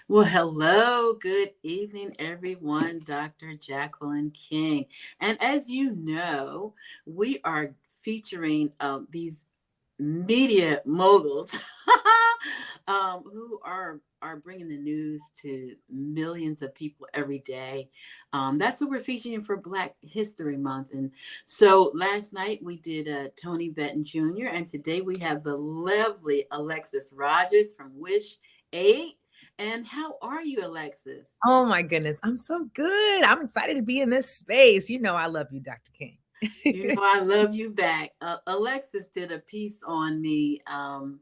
Well, hello, good evening, everyone. Dr. Jacqueline King. And as you know, we are featuring these media moguls who are bringing the news to millions of people every day. That's what we're featuring for Black History Month. And so last night we did Tony Benton Jr., and today we have the lovely Alexis Rogers from Wish8. And how are you, Alexis? Oh my goodness, I'm so good. I'm excited to be in this space. You know I love you, Dr. King. You know, I love you back. Alexis did a piece on me, and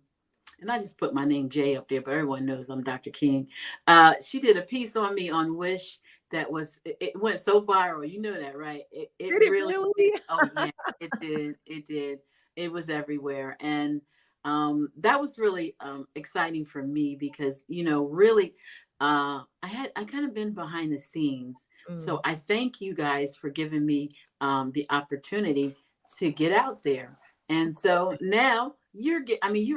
I just put my name Jay up there, but everyone knows I'm Dr. King. She did a piece on me on Wish that it went so viral. You know that, right? It Did it really did. really? Oh, yeah, it did. It did. It was everywhere. And that was really exciting for me because, really, I kind of been behind the scenes. So Mm, I thank you guys for giving me the opportunity to get out there. And so now you're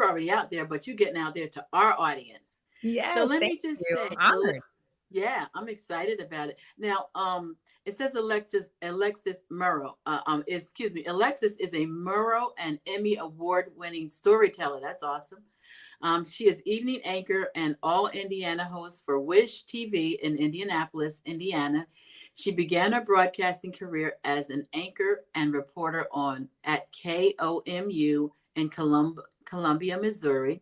already out there, but you're getting out there to our audience. So yes, let thank me just you. say, I'm honored. yeah, I'm excited about it. Now, it says Alexis Murrow. Excuse me, Alexis is a Murrow and Emmy award-winning storyteller. That's awesome. She is evening anchor and all Indiana host for Wish TV in Indianapolis, Indiana. She began her broadcasting career as an anchor and reporter on at KOMU in Columbia, Missouri.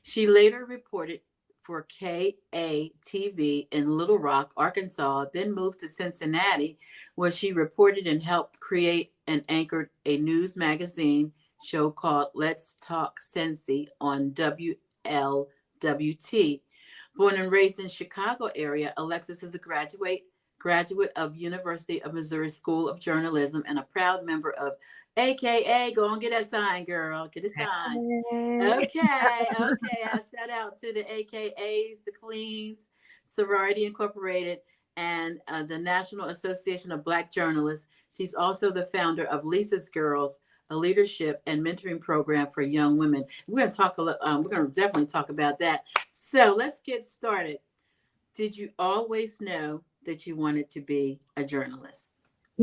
She later reported for KATV in Little Rock, Arkansas, then moved to Cincinnati, where she reported and helped create and anchored a news magazine show called Let's Talk Cincy on WLWT. Born and raised in Chicago area, Alexis is a graduate of University of Missouri School of Journalism and a proud member of AKA. Go and get that sign, girl. Get a sign. Hey. Okay. I shout out to the AKAs, the Queens, Sorority Incorporated, and the National Association of Black Journalists. She's also the founder of Lisa's Girls, a leadership and mentoring program for young women. We're going to talk a little. We're going to definitely talk about that. So let's get started. Did you always know that you wanted to be a journalist?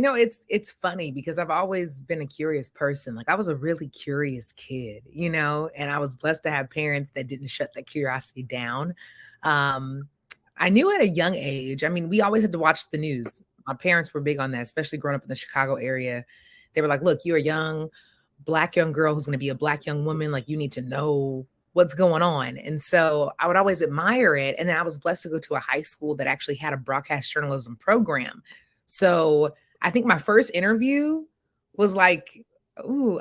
It's funny because I've always been a curious person. Like I was a really curious kid, and I was blessed to have parents that didn't shut that curiosity down. Um, I knew at a young age. I mean, we always had to watch the news. My parents were big on that, especially growing up in the Chicago area. They were like, "Look, you're a young black young girl who's going to be a black young woman. Like you need to know what's going on." And so I would always admire it. And then I was blessed to go to a high school that actually had a broadcast journalism program. So I think my first interview was like,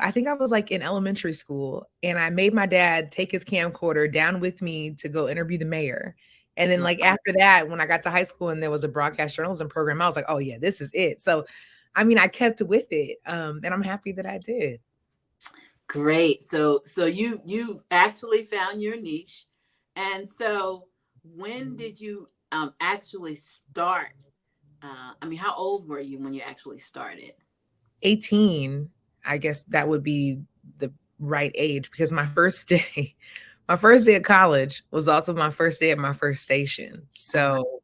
I think I was like in elementary school, and I made my dad take his camcorder down with me to go interview the mayor. And then, like, Wow. after that, when I got to high school and there was a broadcast journalism program, I was like, oh, yeah, this is it. So, I mean, I kept with it. And I'm happy that I did. Great. So you actually found your niche. And so when did you actually start? I mean, how old were you when you actually started? 18, I guess that would be the right age because my first day, my first day at college was also my first day at my first station. Oh, wow. So,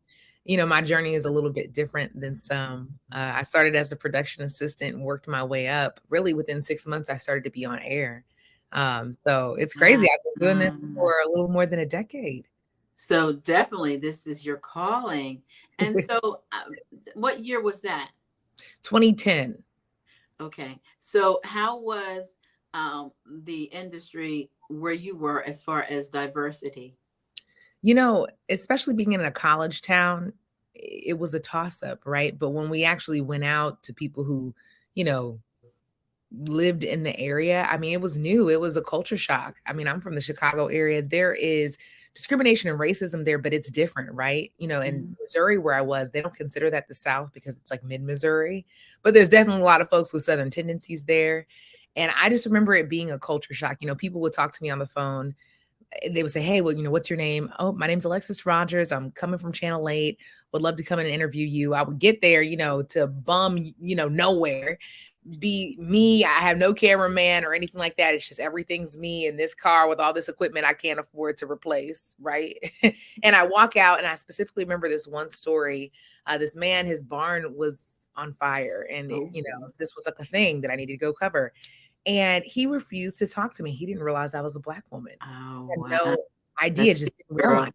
my journey is a little bit different than some. I started as a production assistant and worked my way up. Really, within 6 months, I started to be on air. So it's crazy. I've been doing this Ah. for a little more than a decade. So definitely this is your calling. And so what year was that? 2010. Okay. So how was the industry where you were as far as diversity? Especially being in a college town, it was a toss up, right? But when we actually went out to people who, you know, lived in the area, I mean, it was new. It was a culture shock. I mean, I'm from the Chicago area. There is discrimination and racism there, but it's different, right? In Mhm. Missouri, where I was, they don't consider that the South because it's like mid Missouri, but there's definitely a lot of folks with Southern tendencies there. And I just remember it being a culture shock. People would talk to me on the phone, they would say, "Hey, well, what's your name?" "Oh, my name's Alexis Rogers. I'm coming from Channel 8. Would love to come and interview you." I would get there, to bum, nowhere. be me. I have no cameraman or anything like that. It's just everything's me in this car with all this equipment I can't afford to replace, right? And I walk out, and I specifically remember this one story. This man, his barn was on fire, and Oh, this was like a thing that I needed to go cover. And he refused to talk to me. He didn't realize I was a Black woman. oh, Had wow. no idea, That's just didn't girl. realize.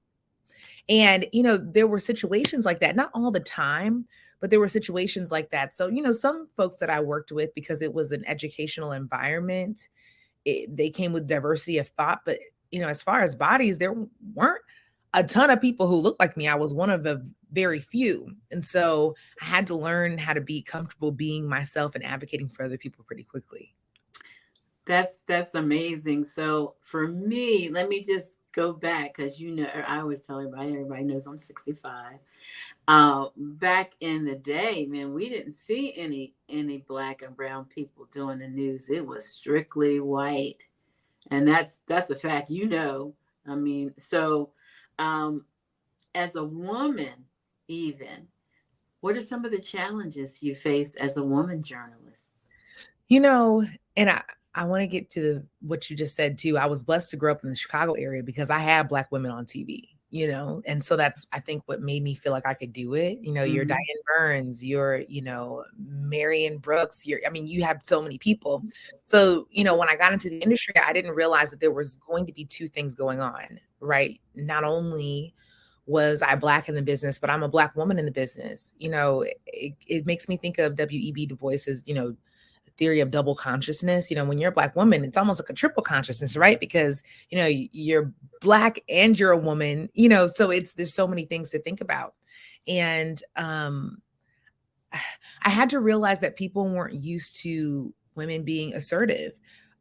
And, there were situations like that, not all the time, but there were situations like that. So, some folks that I worked with, because it was an educational environment, they came with diversity of thought. But, as far as bodies, there weren't a ton of people who looked like me. I was one of the very few. And so I had to learn how to be comfortable being myself and advocating for other people pretty quickly. That's amazing. So for me, let me just go back, because I always tell everybody knows I'm 65. Back in the day, man, we didn't see any Black and brown people doing the news. It was strictly white, and that's a fact. I mean, so as a woman, even, what are some of the challenges you face as a woman journalist? And I want to get to what you just said too. I was blessed to grow up in the Chicago area because I had Black women on TV, and so that's, I think, what made me feel like I could do it. You're Mhm. Diane Burns, you're, Marion Brooks, you have so many people. So, when I got into the industry, I didn't realize that there was going to be two things going on, right? Not only was I Black in the business, but I'm a Black woman in the business. It makes me think of W.E.B. Du Bois's, theory of double consciousness. When you're a Black woman, it's almost like a triple consciousness, right? Because, you're Black and you're a woman, so there's so many things to think about. And I had to realize that people weren't used to women being assertive.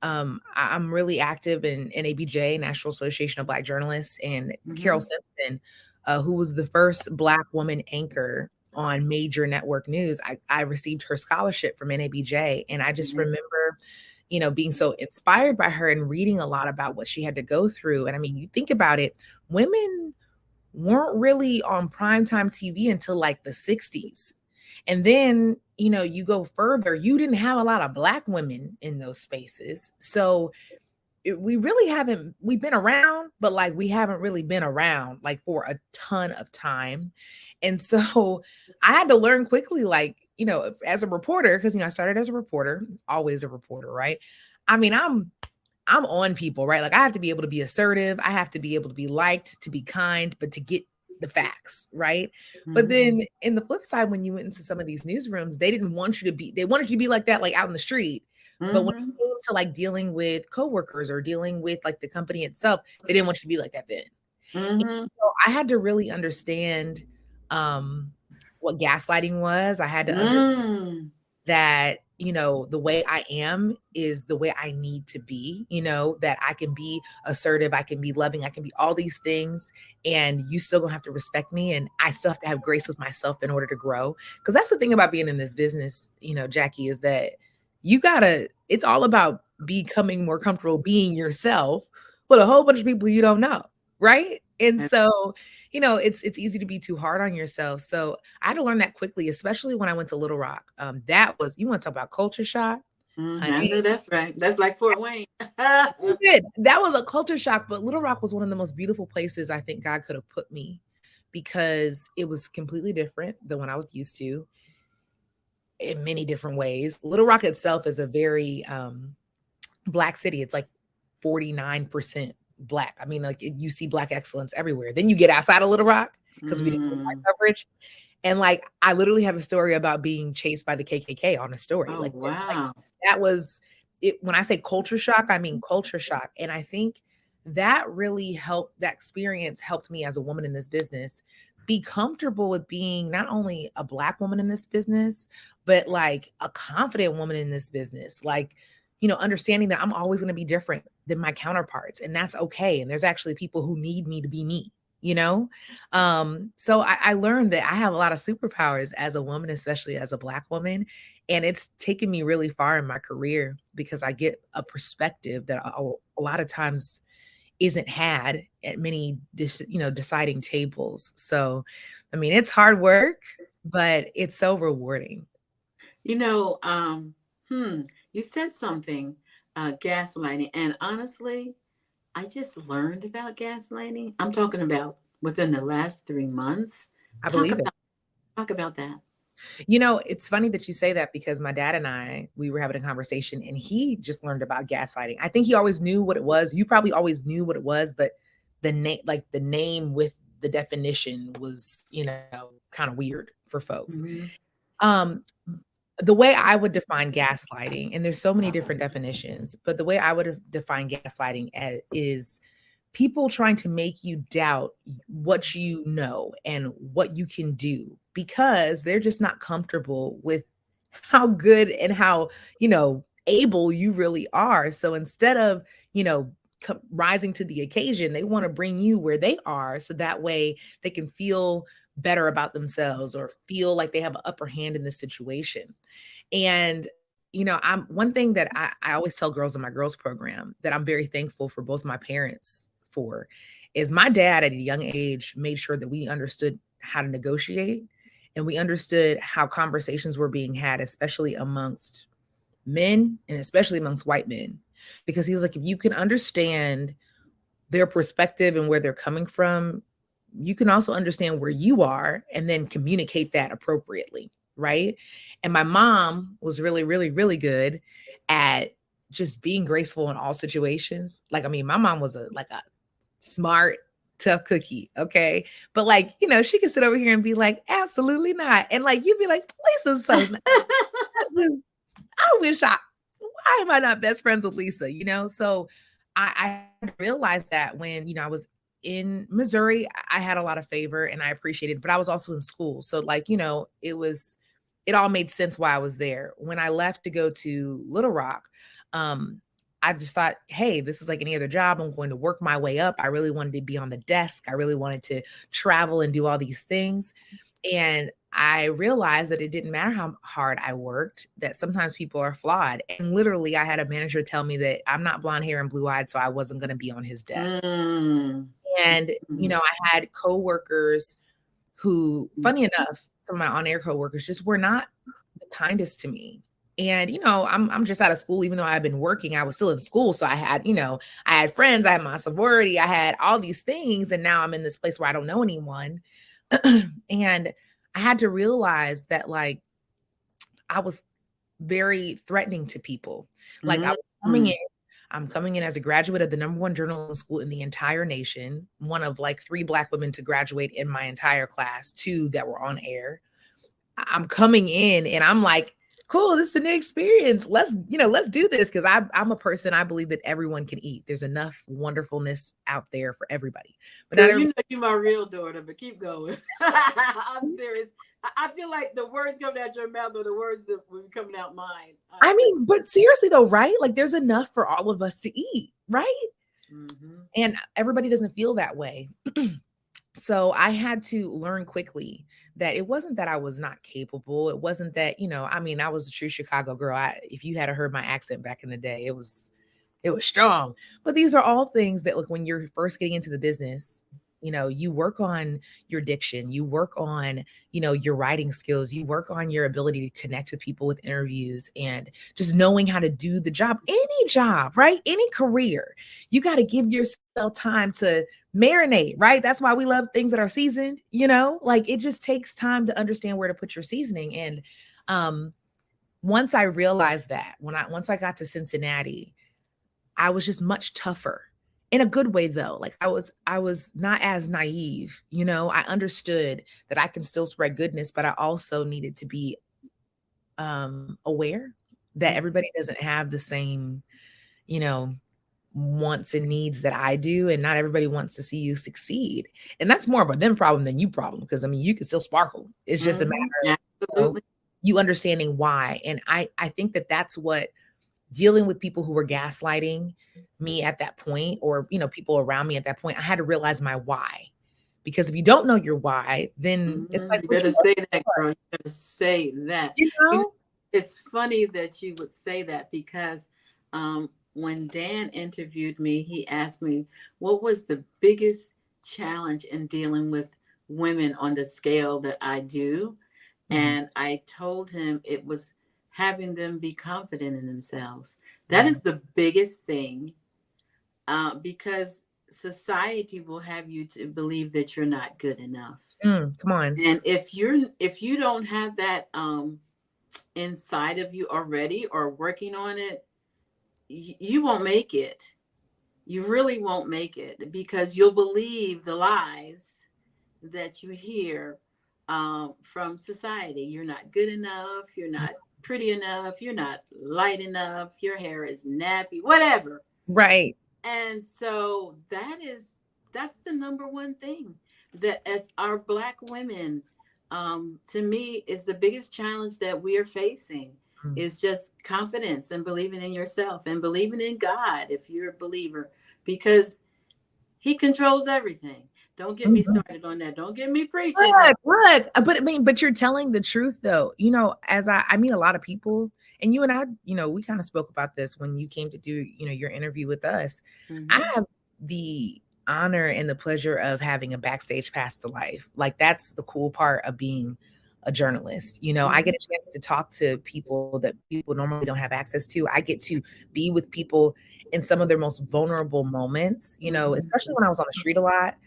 I'm really active in NABJ, National Association of Black Journalists, and Carol Simpson, who was the first Black woman anchor on major network news. I received her scholarship from NABJ, and I just remember, being so inspired by her and reading a lot about what she had to go through. And I mean, you think about it, women weren't really on primetime TV until like the 60s. And then, you go further, you didn't have a lot of Black women in those spaces. So we've been around, but like we haven't really been around like for a ton of time. And so I had to learn quickly, like, as a reporter, because, I started as a reporter, always a reporter, right? I mean, I'm on people, right? Like I have to be able to be assertive. I have to be able to be liked, to be kind, but to get the facts, right? But then in the flip side, when you went into some of these newsrooms, they wanted you to be like that, like out in the street. But when it came to like dealing with coworkers or dealing with like the company itself, they didn't want you to be like that then. So I had to really understand what gaslighting was. I had to understand that, the way I am is the way I need to be, that I can be assertive, I can be loving, I can be all these things, and you still gonna have to respect me, and I still have to have grace with myself in order to grow. Because that's the thing about being in this business, Jackie, is that it's all about becoming more comfortable being yourself with a whole bunch of people you don't know, right? And so, it's easy to be too hard on yourself. So I had to learn that quickly, especially when I went to Little Rock. That was, you want to talk about culture shock, I honey. know that's right. That's like Fort Wayne. Good. That was a culture shock, but Little Rock was one of the most beautiful places I think God could have put me, because it was completely different than what I was used to in many different ways. Little Rock itself is a very Black city. It's like 49% Black. I mean, like you see Black excellence everywhere. Then you get outside of Little Rock, because we didn't get Black coverage. And like, I literally have a story about being chased by the KKK on a story. Oh, Like wow. that was it. When I say culture shock, I mean culture shock. And I think that really helped, that experience helped me as a woman in this business be comfortable with being not only a Black woman in this business, but like a confident woman in this business. Like, understanding that I'm always going to be different than my counterparts, and that's okay. And there's actually people who need me to be me, So I learned that I have a lot of superpowers as a woman, especially as a Black woman. And it's taken me really far in my career, because I get a perspective that a lot of times isn't had at many, deciding tables. So, I mean, it's hard work, but it's so rewarding. You know, You said something, gaslighting, and honestly, I just learned about gaslighting. I'm talking about within the last 3 months. I Talk believe it. about talk about that. You know, it's funny that you say that because my dad and I, we were having a conversation and he just learned about gaslighting. I think he always knew what it was. You probably always knew what it was, but the name with the definition was, kind of weird for folks. Hmm. Um, the way I would define gaslighting, and there's so many different definitions, but the way I would define gaslighting is people trying to make you doubt what you know and what you can do because they're just not comfortable with how good and how, able you really are. So instead of, rising to the occasion, they want to bring you where they are so that way they can feel better about themselves or feel like they have an upper hand in this situation. And I'm one thing that I always tell girls in my girls program that I'm very thankful for both my parents for is my dad at a young age made sure that we understood how to negotiate and we understood how conversations were being had, especially amongst men and especially amongst white men. Because he was like, if you can understand their perspective and where they're coming from, you can also understand where you are and then communicate that appropriately. Right. And my mom was really, really, really good at just being graceful in all situations. Like, I mean, my mom was a smart, tough cookie. Okay. But like, she could sit over here and be like, absolutely not. And like, you'd be like, Lisa's so nice. I wish why am I not best friends with Lisa? So I realized that when, I was in Missouri, I had a lot of favor and I appreciated it, but I was also in school. So like, it all made sense why I was there. When I left to go to Little Rock, I just thought, hey, this is like any other job. I'm going to work my way up. I really wanted to be on the desk. I really wanted to travel and do all these things. And I realized that it didn't matter how hard I worked, that sometimes people are flawed. And literally, I had a manager tell me that I'm not blonde hair and blue eyed, so I wasn't going to be on his desk. Mm. And, I had coworkers who, funny enough, some of my on air coworkers just were not the kindest to me. And, I'm just out of school, even though I've been working, I was still in school. So I had, I had friends, I had my sorority, I had all these things. And now I'm in this place where I don't know anyone. And I had to realize that like I was very threatening to people. Like I was I'm coming in as a graduate of the #1 journalism school in the entire nation, one of like 3 Black women to graduate in my entire class, 2 that were on air. I'm coming in and I'm like, cool, this is a new experience. Let's do this. Cause I'm a person, I believe that everyone can eat. There's enough wonderfulness out there for everybody. But Girl, you know you're my real daughter, but keep going. I'm serious. I feel like the words coming out your mouth are the words that will be coming out mine. I mean, but seriously though, right? Like there's enough for all of us to eat, right? Mm-hmm. And everybody doesn't feel that way. So I had to learn quickly that it wasn't that I was not capable. It wasn't that, I was a true Chicago girl. If you had heard my accent back in the day, it was strong. But these are all things that like when you're first getting into the business, you work on your diction, you work on, your writing skills, you work on your ability to connect with people with interviews and just knowing how to do the job, any job, right? Any career. You got to give yourself time to marinate, right? That's why we love things that are seasoned, like it just takes time to understand where to put your seasoning. And once I realized that, once I got to Cincinnati, I was just much tougher in a good way though. Like I was not as naive, I understood that I can still spread goodness, but I also needed to be aware that everybody doesn't have the same, wants and needs that I do. And not everybody wants to see you succeed. And that's more of a them problem than you problem. Because I mean, you can still sparkle. It's just a matter of you understanding why. And I think that that's what dealing with people who were gaslighting me at that point, or, people around me at that point, I had to realize my why. Because if you don't know your why, then it's like, you better say that, girl. You better say that. It's funny that you would say that because when Dan interviewed me, he asked me, what was the biggest challenge in dealing with women on the scale that I do? And I told him it was having them be confident in themselves. That is the biggest thing, because society will have you to believe that you're not good enough. Come on. And if you don't have that inside of you already or working on it, you won't make it. You really won't make it, because you'll believe the lies that you hear from society. You're not good enough. You're not pretty enough. You're not light enough. Your hair is nappy, whatever. Right. And so that's the number one thing that, as our Black women, to me, is the biggest challenge that we are facing, is just confidence and believing in yourself and believing in God if you're a believer, because He controls everything. Don't get me started on that. Don't get me preaching. Look, but I mean, but you're telling the truth though. You know, as I meet a lot of people, and you and I, you know, we kind of spoke about this when you came to do, you know, your interview with us. I have the honor and the pleasure of having a backstage pass to life. Like, that's the cool part of being a journalist. You know, I get a chance to talk to people that people normally don't have access to. I get to be with people in some of their most vulnerable moments, you know, especially when I was on the street a lot.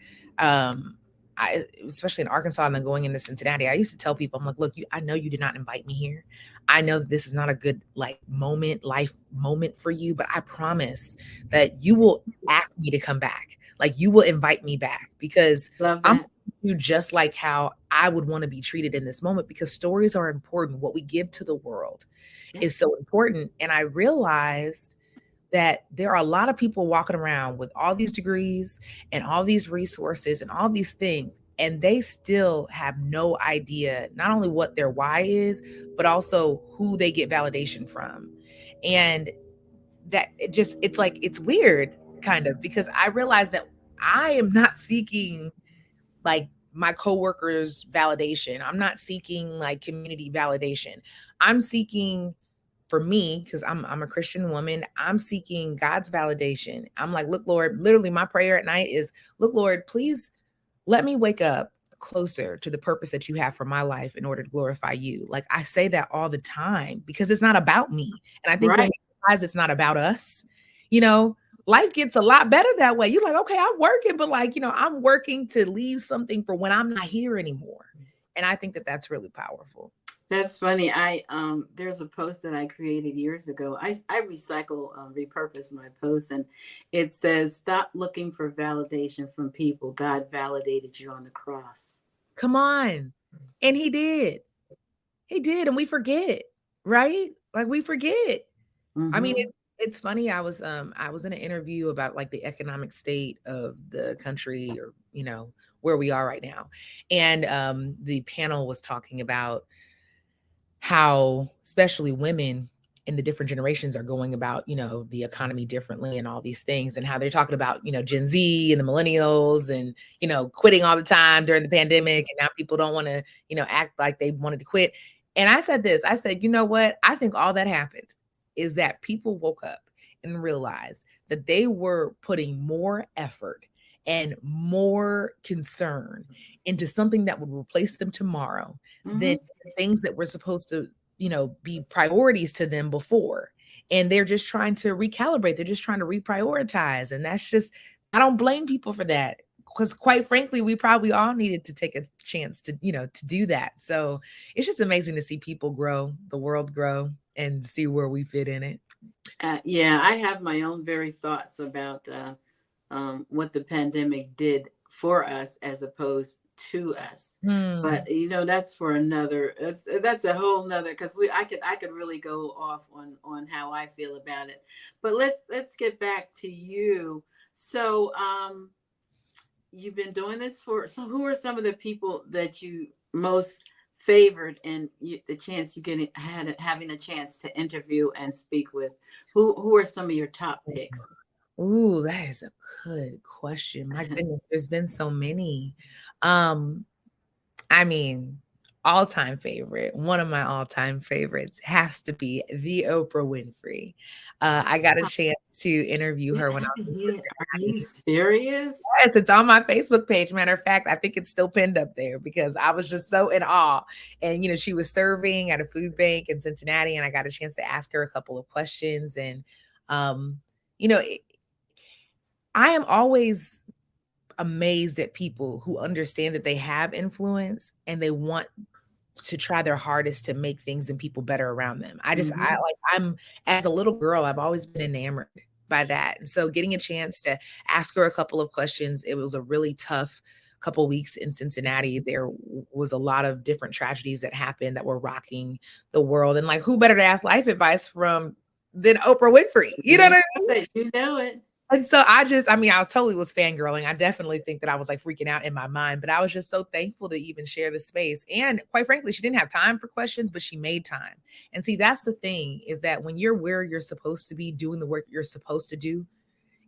Especially in Arkansas and then going into Cincinnati, I used to tell people, I'm like, look, I know you did not invite me here. I know that this is not a good life moment for you, but I promise that you will ask me to come back. Like, you will invite me back, because I'm you just like how I would want to be treated in this moment, because stories are important. What we give to the world is so important. And I realized that there are a lot of people walking around with all these degrees and all these resources and all these things, and they still have no idea not only what their why is, but also who they get validation from. And that it's like, it's weird kind of, because I realize that I am not seeking like my coworkers' validation. I'm not seeking like community validation. I'm seeking, for me, because I'm a Christian woman, I'm seeking God's validation. I'm like, look, Lord, literally my prayer at night is, look, Lord, please let me wake up closer to the purpose that you have for my life in order to glorify you. Like, I say that all the time, because it's not about me. And I think when we realize it's not about us, you know, life gets a lot better that way. You're like, okay, I'm working, but like, you know, I'm working to leave something for when I'm not here anymore. And I think that that's really powerful. That's funny. There's a post that I created years ago. I recycle, repurpose my post, and it says, "Stop looking for validation from people. God validated you on the cross." Come on, and He did, and we forget, right? Like, we forget. I mean, it's funny. I was in an interview about like the economic state of the country, or you know, where we are right now, and the panel was talking about how especially women in the different generations are going about, you know, the economy differently and all these things, and how they're talking about, you know, Gen Z and the millennials, and, you know, quitting all the time during the pandemic. And now people don't want to, you know, act like they wanted to quit. And I said this, I said, you know what? I think all that happened is that people woke up and realized that they were putting more effort and more concern into something that would replace them tomorrow than things that were supposed to, you know, be priorities to them before. And they're just trying to recalibrate. They're just trying to reprioritize. And that's just, I don't blame people for that, because quite frankly, we probably all needed to take a chance to, you know, to do that. So it's just amazing to see people grow, the world grow, and see where we fit in it. Yeah, I have my own very thoughts about what the pandemic did for us as opposed to us. But you know, that's for another. That's a whole nother, because I could really go off on how I feel about it. But let's get back to you. So you've been doing this for. So who are some of the people that you most favored, and the chance you having a chance to interview and speak with? Who are some of your top picks? Ooh, that is a good question. My goodness, there's been so many. I mean, all-time favorite, one of my all-time favorites has to be the Oprah Winfrey. I got a chance to interview You her when I was haven't in yet. Are you Cincinnati. serious? Yes, it's on my Facebook page. Matter of fact, I think it's still pinned up there because I was just so in awe. And she was serving at a food bank in Cincinnati, and I got a chance to ask her a couple of questions. And um, you know, it, I am always amazed at people who understand that they have influence and they want to try their hardest to make things and people better around them. Mhm. I'm as a little girl, I've always been enamored by that. And so getting a chance to ask her a couple of questions, it was a really tough couple weeks in Cincinnati. There was a lot of different tragedies that happened that were rocking the world. And like, who better to ask life advice from than Oprah Winfrey? You know You what I know mean? it. You know it. And so I mean, I was totally was fangirling. I definitely think that I was like freaking out in my mind, but I was just so thankful to even share the space. And quite frankly, she didn't have time for questions, but she made time. And see, that's the thing is that when you're where you're supposed to be doing the work you're supposed to do,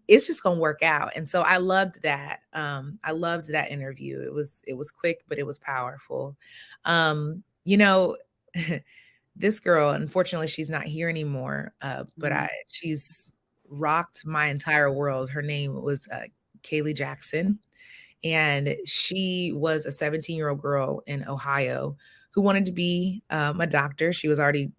it's just going to work out. And so I loved that. I loved that interview. It was quick, but it was powerful. You know, this girl, unfortunately, she's not here anymore. But Mm. she's rocked my entire world. Her name was Kaylee Jackson, and she was a 17-year-old girl in Ohio who wanted to be a doctor. She was already,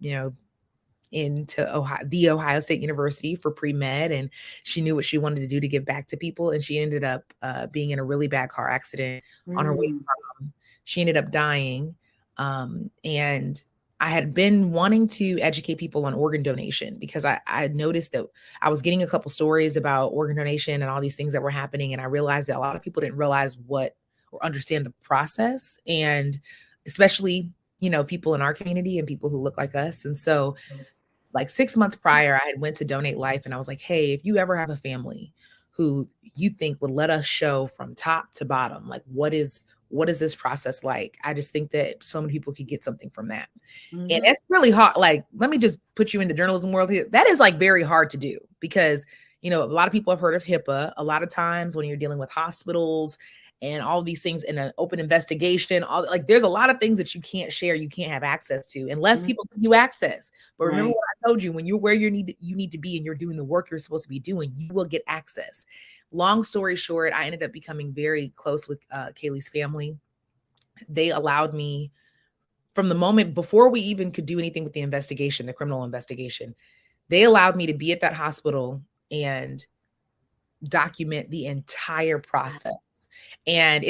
into the Ohio State University for pre-med, and she knew what she wanted to do to give back to people. And she ended up being in a really bad car accident on her way Mm. home. She ended up dying. And I had been wanting to educate people on organ donation because I had noticed that I was getting a couple stories about organ donation and all these things that were happening. And I realized that a lot of people didn't realize what or understand the process. And especially, people in our community and people who look like us. And so like 6 months prior, I had went to Donate Life and I was like, hey, if you ever have a family who you think would let us show from top to bottom, like what is this process like? I just think that so many people could get something from that. And Mhm. it's really hard. Like, let me just put you in the journalism world here. That is like very hard to do because, a lot of people have heard of HIPAA. A lot of times when you're dealing with hospitals and all these things in an open investigation, all like there's a lot of things that you can't share, you can't have access to unless Mhm. people give you access. But remember Right. what I told you, when you're where you need to be and you're doing the work you're supposed to be doing, you will get access. Long story short, I ended up becoming very close with Kaylee's family. They allowed me from the moment before we even could do anything with the investigation, the criminal investigation, they allowed me to be at that hospital and document the entire process. And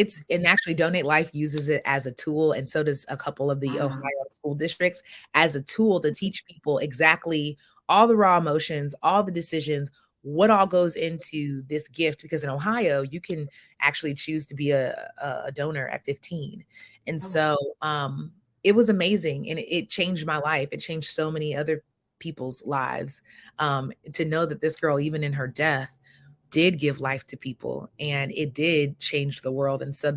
actually Donate Life uses it as a tool, and so does a couple of the Ohio Wow. school districts as a tool to teach people exactly all the raw emotions, all the decisions, what all goes into this gift. Because in Ohio, you can actually choose to be a donor at 15. And Oh, so it was amazing, and it changed my life. It changed so many other people's lives, to know that this girl, even in her death, did give life to people and it did change the world. And so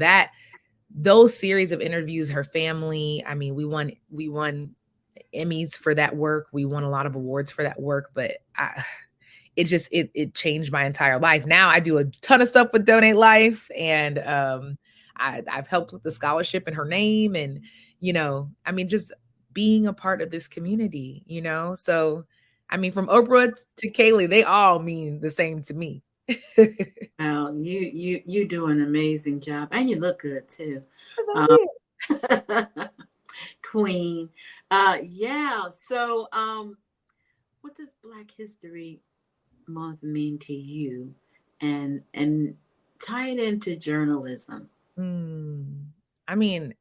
those series of interviews, her family, I mean, we won Emmys for that work. We won a lot of awards for that work, but it changed my entire life. Now I do a ton of stuff with Donate Life, and I've helped with the scholarship in her name, and I mean, just being a part of this community. So I mean, from Oprah to Kaylee, they all mean the same to me. wow. You do an amazing job, and you look good too. Thank Um, you. Queen. Yeah. So, what does Black History Month mean to you? And tie it into journalism. Mm, I mean,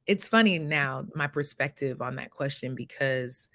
it's funny now, my perspective on that question, because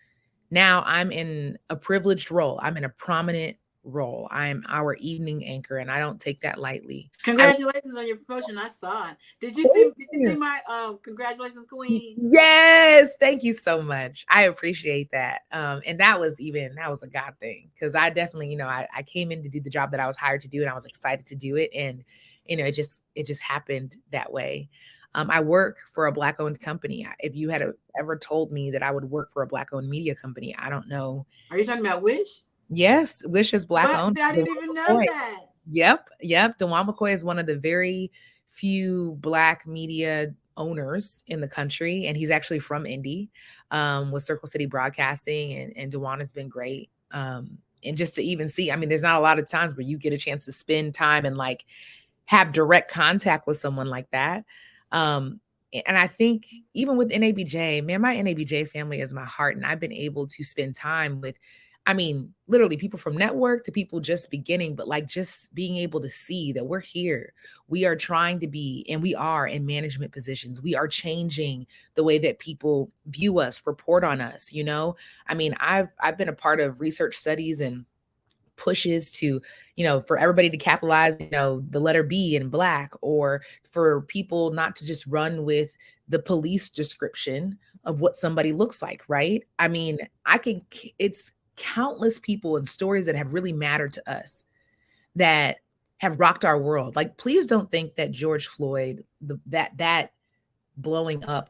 now I'm in a privileged role. I'm in a prominent role. I'm our evening anchor, and I don't take that lightly. I Congratulations on your promotion. I saw it. Did you see my congratulations, Queen? Yes, thank you so much. I appreciate that. And that was a God thing because I definitely, I came in to do the job that I was hired to do, and I was excited to do it. And it just happened that way. I work for a Black owned company. If you had ever told me that I would work for a Black owned media company, I don't know. Are you talking about Wish? Yes, Wish is Black What? owned. I didn't even know that. Yep, yep. DeJuan McCoy is one of the very few Black media owners in the country, and he's actually from Indy, with Circle City Broadcasting, and Dewan has been great. And just to even see, I mean, there's not a lot of times where you get a chance to spend time and like have direct contact with someone like that. And I think even with NABJ, man, my NABJ family is my heart. And I've been able to spend time with, I mean, literally people from network to people just beginning, but like just being able to see that we're here. We are trying to be, and we are in management positions. We are changing the way that people view us, report on us, you know? I mean, I've been a part of research studies and pushes to, you know, for everybody to capitalize, you know, the letter B in Black, or for people not to just run with the police description of what somebody looks like, right? I mean, it's countless people and stories that have really mattered to us that have rocked our world. Like, please don't think that George Floyd, that blowing up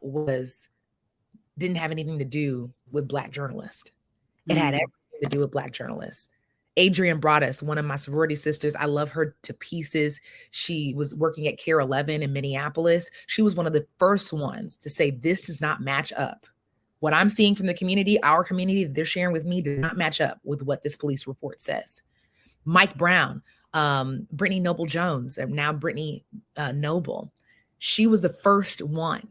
didn't have anything to do with Black journalists. It had everything to do with Black journalists. Adrienne Broaddus, one of my sorority sisters, I love her to pieces. She was working at Care 11 in Minneapolis. She was one of the first ones to say, this does not match up. What I'm seeing from the community, our community that they're sharing with me, does not match up with what this police report says. Mike Brown, Brittany Noble Jones, and now Brittany Noble. She was the first one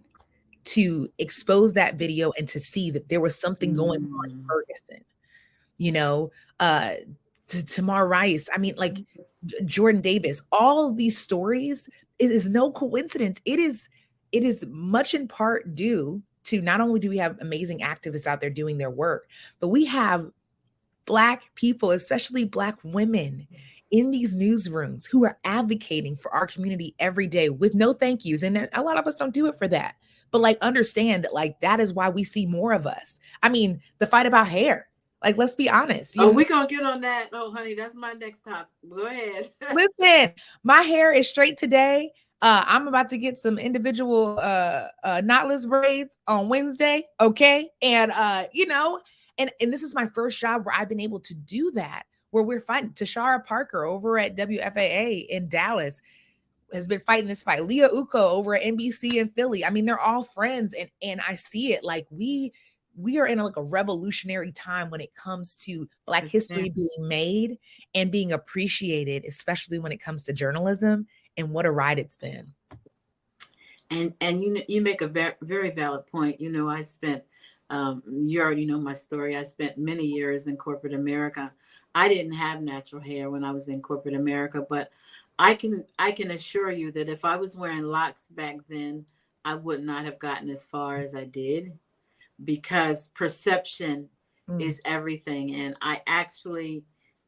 to expose that video and to see that there was something going on in Ferguson. You know, Tamar Rice. I mean, like Jordan Davis, all of these stories, it is no coincidence. It is much in part due to, not only do we have amazing activists out there doing their work, but we have Black people, especially Black women, in these newsrooms who are advocating for our community every day with no thank yous. And a lot of us don't do it for that. But like, understand that like, that is why we see more of us. I mean, the fight about hair. Like, let's be honest. We're going to get on that. Oh, honey, that's my next topic. Go ahead. Listen, my hair is straight today. I'm about to get some individual knotless braids on Wednesday. Okay. And, you know, and this is my first job where I've been able to do that, where we're fighting. Tashara Parker over at WFAA in Dallas has been fighting this fight. Leah Uko over at NBC in Philly. I mean, they're all friends. And I see it like we are in like a revolutionary time when it comes to Black history being made and being appreciated, especially when it comes to journalism, and what a ride it's been. And you make a very valid point. You know, I spent, you already know my story. I spent many years in corporate America. I didn't have natural hair when I was in corporate America, but I can assure you that if I was wearing locks back then, I would not have gotten as far as I did, because perception is everything. And I actually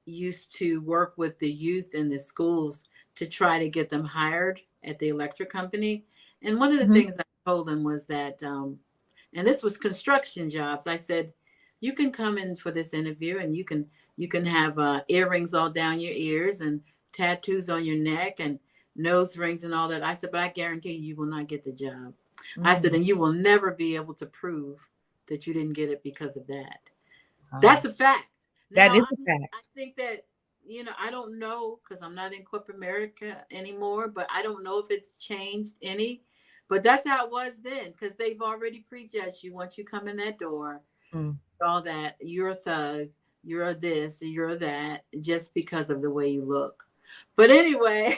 used to work with the youth in the schools to try to get them hired at the electric company. And one of the things I told them was that, and this was construction jobs, I said, you can come in for this interview and you can have earrings all down your ears and tattoos on your neck and nose rings and all that. I said, but I guarantee you will not get the job. I said, and you will never be able to prove that you didn't get it because of that. That's a fact. That is a fact. I think that, you know, I don't know, because I'm not in corporate America anymore, but I don't know if it's changed any. But that's how it was then, because they've already prejudged you once you come in that door. All that, you're a thug, you're a this, you're that, just because of the way you look. But anyway,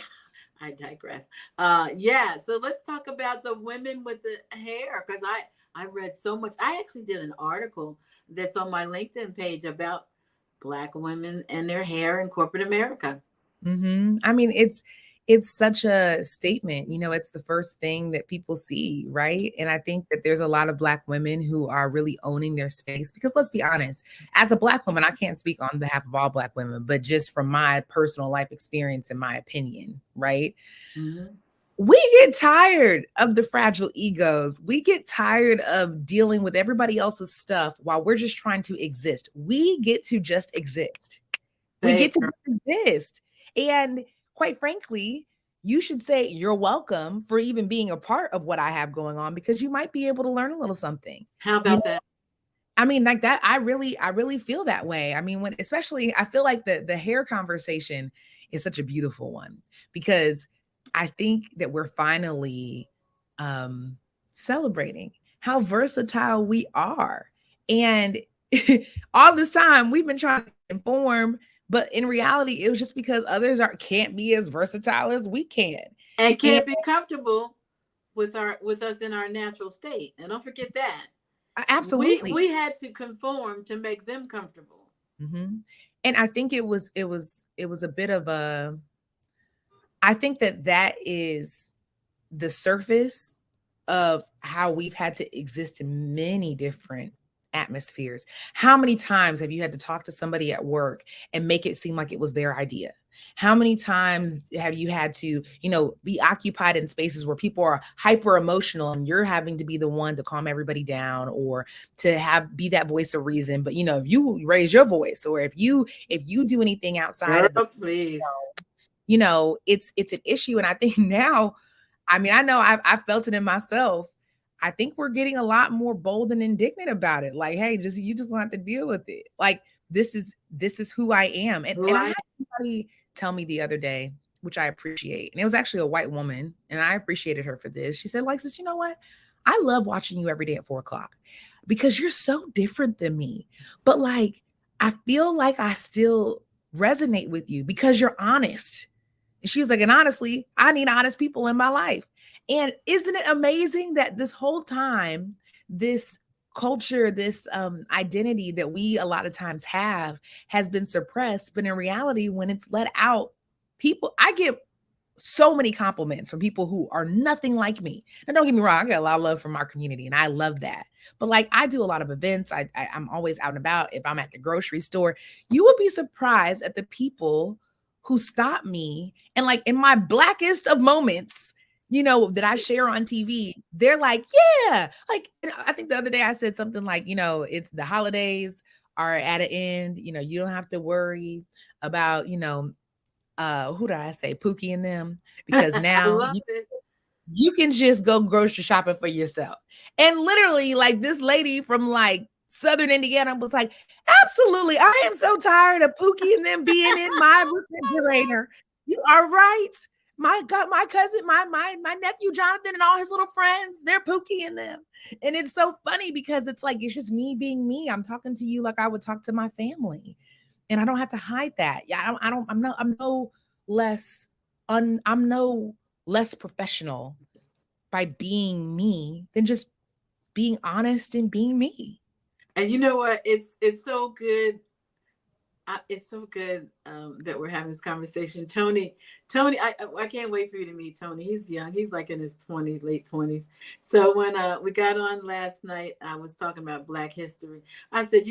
I digress. Yeah, so let's talk about the women with the hair, because I read so much. I actually did an article that's on my LinkedIn page about Black women and their hair in corporate America. I mean, it's such a statement. You know, it's the first thing that people see, right? And I think that there's a lot of Black women who are really owning their space, because let's be honest, as a Black woman, I can't speak on behalf of all Black women, but just from my personal life experience and my opinion, right? We get tired of the fragile egos. We get tired of dealing with everybody else's stuff while we're just trying to exist. We get to just exist. We get to just exist. And quite frankly, you should say you're welcome for even being a part of what I have going on, because you might be able to learn a little something. How about that? I mean, like that, I really feel that way. I mean, especially I feel like the hair conversation is such a beautiful one, because I think that we're finally celebrating how versatile we are. And all this time we've been trying to inform, but in reality, it was just because others can't be as versatile as we can. And And can't be comfortable with us in our natural state. And don't forget that. absolutely. We had to conform to make them comfortable. Mm-hmm. And I think it was a bit of a, I think that is the surface of how we've had to exist in many different atmospheres. How many times have you had to talk to somebody at work and make it seem like it was their idea? How many times have you had to, be occupied in spaces where people are hyper emotional and you're having to be the one to calm everybody down, or to be that voice of reason? But if you raise your voice, or if you do anything outside of the, please, it's an issue. And I think now, I mean, I know I've felt it in myself. I think we're getting a lot more bold and indignant about it. Like, hey, you just gonna have to deal with it. Like, this is who I am. And I had somebody tell me the other day, which I appreciate. And it was actually a white woman, and I appreciated her for this. She said, Alexis, you know what? I love watching you every day at 4:00 because you're so different than me. But like, I feel like I still resonate with you because you're honest. And she was like, and honestly, I need honest people in my life. And isn't it amazing that this whole time, this culture, this identity that we a lot of times have has been suppressed, but in reality, when it's let out, I get so many compliments from people who are nothing like me. Now, don't get me wrong, I get a lot of love from our community, and I love that. But like, I do a lot of events. I'm always out and about. If I'm at the grocery store, you will be surprised at the people who stop me, and like in my blackest of moments, that I share on TV, they're like, yeah. Like, I think the other day I said something like, it's the holidays are at an end. You don't have to worry about, who did I say? Pookie and them, because now you can just go grocery shopping for yourself. And literally, like, this lady from like Southern Indiana was like, absolutely, I am so tired of Pookie and them being in my refrigerator. You are right. My God, my cousin, my nephew Jonathan and all his little friends, they're Pookie in them. And it's so funny because it's like, it's just me being me. I'm talking to you like I would talk to my family. And I don't have to hide that. Yeah, I'm no less professional by being me than just being honest and being me. And you know what? It's so good. It's so good that we're having this conversation. Tony, I can't wait for you to meet Tony. He's young. He's like in his 20s, late 20s. So when we got on last night, I was talking about Black history. I said,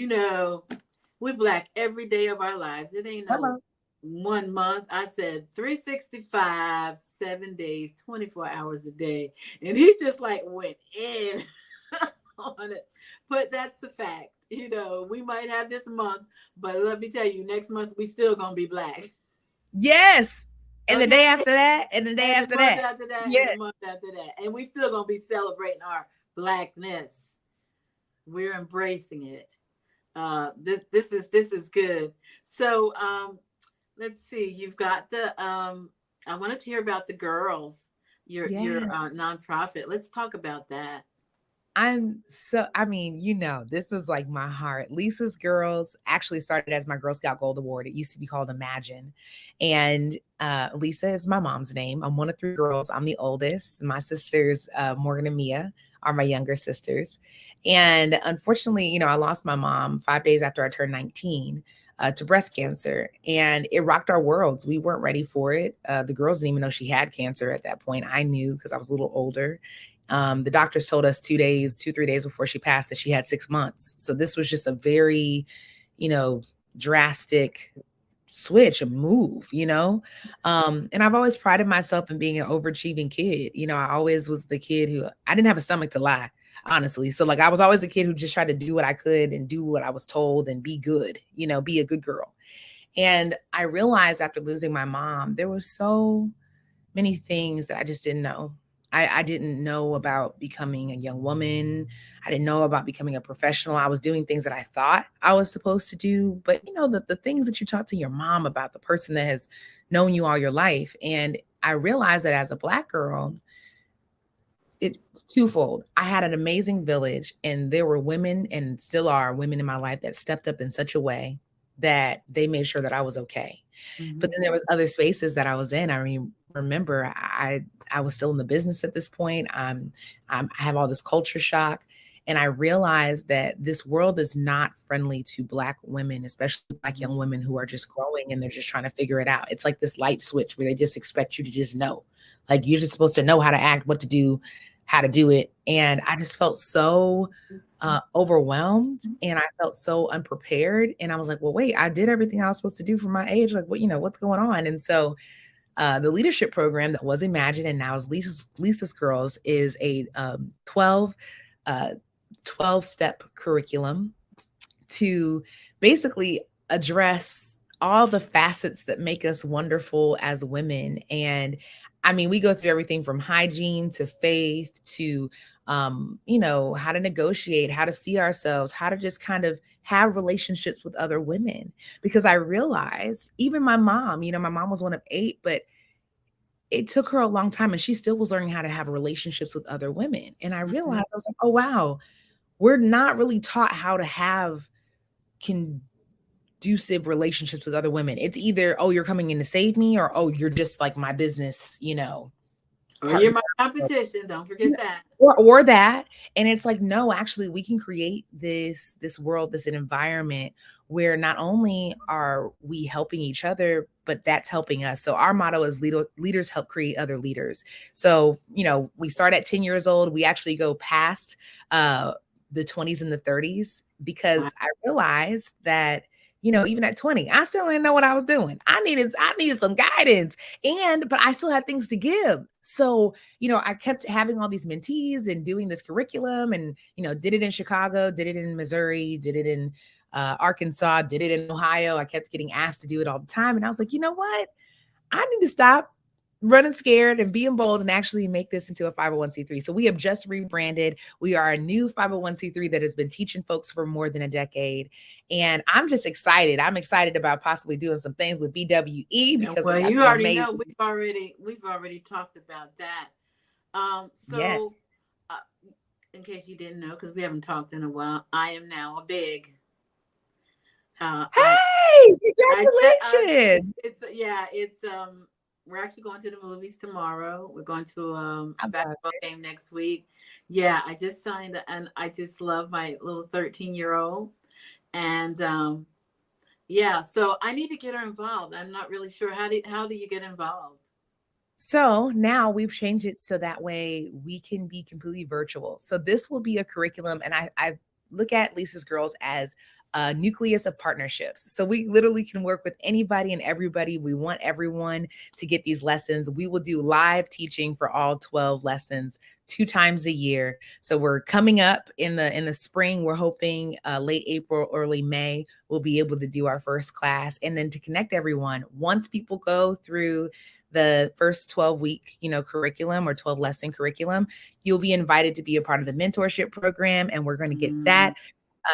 we're Black every day of our lives. It ain't no 1 month. I said 365, 7 days, 24 hours a day. And he just like went in on it. But that's the fact. We might have this month, but let me tell you, next month we still gonna be Black. Yes. And the day after that, and the day and after the month that. after that, Yes. and the month after that. And we still gonna be celebrating our Blackness. We're embracing it. This is good. So let's see. You've got the I wanted to hear about the girls, your nonprofit. Let's talk about that. This is like my heart. Lisa's Girls actually started as my Girl Scout Gold Award. It used to be called Imagine. And Lisa is my mom's name. I'm one of 3 girls. I'm the oldest. My sisters, Morgan and Mia, are my younger sisters. And unfortunately, I lost my mom 5 days after I turned 19 to breast cancer. And it rocked our worlds. We weren't ready for it. The girls didn't even know she had cancer at that point. I knew because I was a little older. The doctors told us 3 days before she passed that she had 6 months. So this was just a very, drastic switch, a move, and I've always prided myself in being an overachieving kid. I always was the kid who, I didn't have a stomach to lie, honestly. So like, I was always the kid who just tried to do what I could and do what I was told and be good, be a good girl. And I realized after losing my mom, there were so many things that I just didn't know. I didn't know about becoming a young woman. I didn't know about becoming a professional. I was doing things that I thought I was supposed to do. But, the things that you talk to your mom about, the person that has known you all your life. And I realized that as a Black girl, It's twofold. I had an amazing village, and there were women, and still are women in my life, that stepped up in such a way that they made sure that I was okay. But then there was other spaces that I was in. I mean, remember, I was still in the business at this point. I have all this culture shock, and I realized that this world is not friendly to Black women, especially Black young women who are just growing and they're just trying to figure it out. It's like this light switch where they just expect you to just know. Like, you're just supposed to know how to act, what to do, how to do it. And I just felt so overwhelmed, and I felt so unprepared. And I was like, well, wait, I did everything I was supposed to do for my age. Like, what, what's going on? And so the leadership program that was Imagine and now is Lisa's Girls is a 12-step curriculum to basically address all the facets that make us wonderful as women. And I mean, we go through everything from hygiene to faith to, how to negotiate, how to see ourselves, how to just kind of have relationships with other women. Because I realized even my mom, my mom was one of 8, but it took her a long time, and she still was learning how to have relationships with other women. And I realized, I was like, oh, wow, we're not really taught how to have conducive relationships with other women. It's either, oh, you're coming in to save me, or, oh, you're just like my business, or you're my competition. Don't forget that. Or that. And it's like, no, actually, we can create this world, this environment where not only are we helping each other, but that's helping us. So our motto is leaders help create other leaders. So, we start at 10 years old. We actually go past the 20s and the 30s, because I realized that, even at 20, I still didn't know what I was doing. I needed some guidance, but I still had things to give. So, I kept having all these mentees and doing this curriculum, and, did it in Chicago, did it in Missouri, did it in Arkansas, did it in Ohio. I kept getting asked to do it all the time. And I was like, you know what? I need to stop running scared and being bold and actually make this into a 501c3. So we have just rebranded. We are a new 501c3 that has been teaching folks for more than a decade. And I'm just excited. I'm excited about possibly doing some things with BWE, because you already know we've already talked about that. Yes. In case you didn't know, because we haven't talked in a while, I am now a big. Hey, congratulations! It's we're actually going to the movies tomorrow. We're going to a basketball game next week. Yeah, I just signed, and I just love my little 13-year-old. And so I need to get her involved. I'm not really sure. How do you get involved? So now we've changed it so that way we can be completely virtual. So this will be a curriculum, and I look at Lisa's Girls as a nucleus of partnerships. So we literally can work with anybody and everybody. We want everyone to get these lessons. We will do live teaching for all 12 lessons 2 times a year. So we're coming up in the spring. We're hoping late April, early May, we'll be able to do our first class. And then to connect everyone, once people go through the first 12-week, curriculum or 12-lesson curriculum, you'll be invited to be a part of the mentorship program. And we're going to get that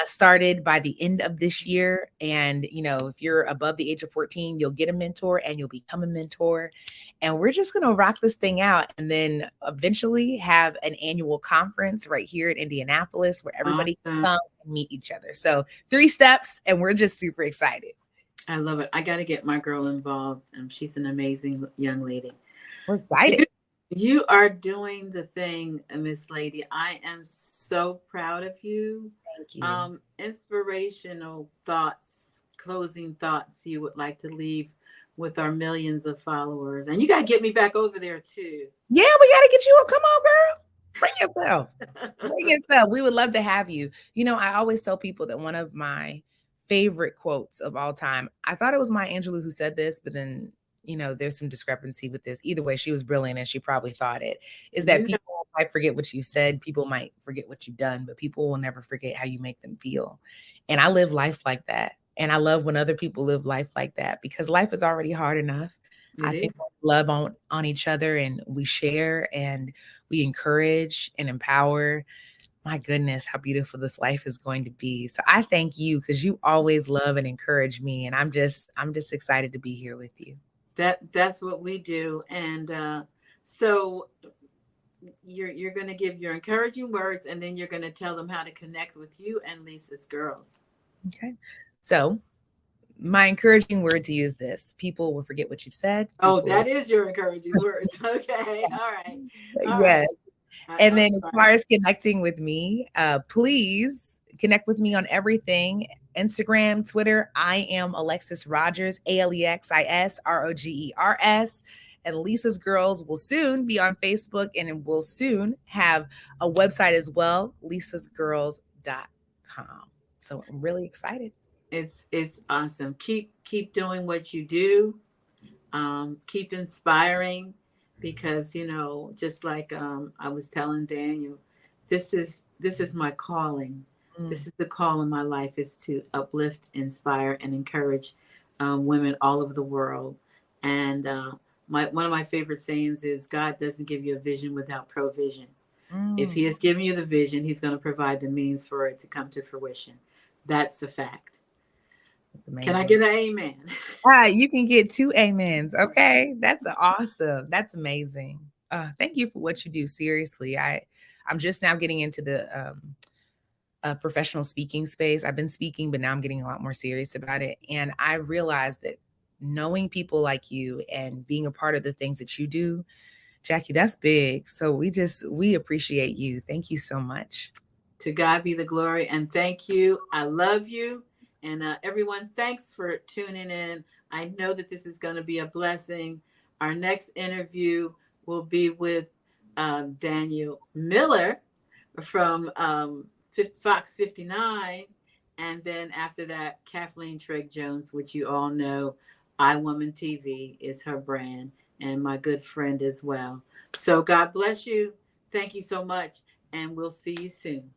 started by the end of this year. And, if you're above the age of 14, you'll get a mentor and you'll become a mentor. And we're just going to rock this thing out, and then eventually have an annual conference right here in Indianapolis where everybody can come and meet each other. So 3 steps, and we're just super excited. I love it. I got to get my girl involved. She's an amazing young lady. We're excited. You are doing the thing, Miss Lady. I am so proud of you. Thank you. Inspirational thoughts, closing thoughts you would like to leave with our millions of followers. And you got to get me back over there too. Yeah, we got to get you up. Come on, girl. Bring yourself. Bring yourself. We would love to have you. I always tell people that one of my favorite quotes of all time, I thought it was Maya Angelou who said this, but then there's some discrepancy with this. Either way, she was brilliant, and she probably thought it, is that people might forget what you said, people might forget what you've done, but people will never forget how you make them feel. And I live life like that. And I love when other people live life like that, because life is already hard enough. I think we love on each other, and we share, and we encourage and empower. My goodness, how beautiful this life is going to be. So I thank you, because you always love and encourage me. And I'm just excited to be here with you. That's what we do. And so you're going to give your encouraging words, and then you're going to tell them how to connect with you and Lisa's girls. Okay. So my encouraging word to you is this: people will forget what you've said. Oh, People that is your encouraging words. Okay. All right. All yes. right. And I'm then as sorry. far as connecting with me, please connect with me on everything. Instagram, Twitter. I am Alexis Rogers, ALEXIS ROGERS. And Lisa's Girls will soon be on Facebook, and it will soon have a website as well, lisasgirls.com. So I'm really excited. It's awesome. Keep doing what you do. Keep inspiring, because just like I was telling Daniel, this is my calling. This is the call in my life, is to uplift, inspire, and encourage women all over the world. And one of my favorite sayings is, God doesn't give you a vision without provision. If he has given you the vision, he's going to provide the means for it to come to fruition. That's a fact. Can I get an amen? You can get 2 amens. Okay. That's awesome. That's amazing. Thank you for what you do. Seriously. I'm just now getting into the professional speaking space. I've been speaking, but now I'm getting a lot more serious about it. And I realized that knowing people like you and being a part of the things that you do, Jackie, that's big. So we appreciate you. Thank you so much. To God be the glory, and thank you. I love you. And everyone, thanks for tuning in. I know that this is going to be a blessing. Our next interview will be with Daniel Miller from Fox 59. And then after that, Kathleen Trigg Jones, which you all know, iWoman TV is her brand, and my good friend as well. So God bless you. Thank you so much, and we'll see you soon.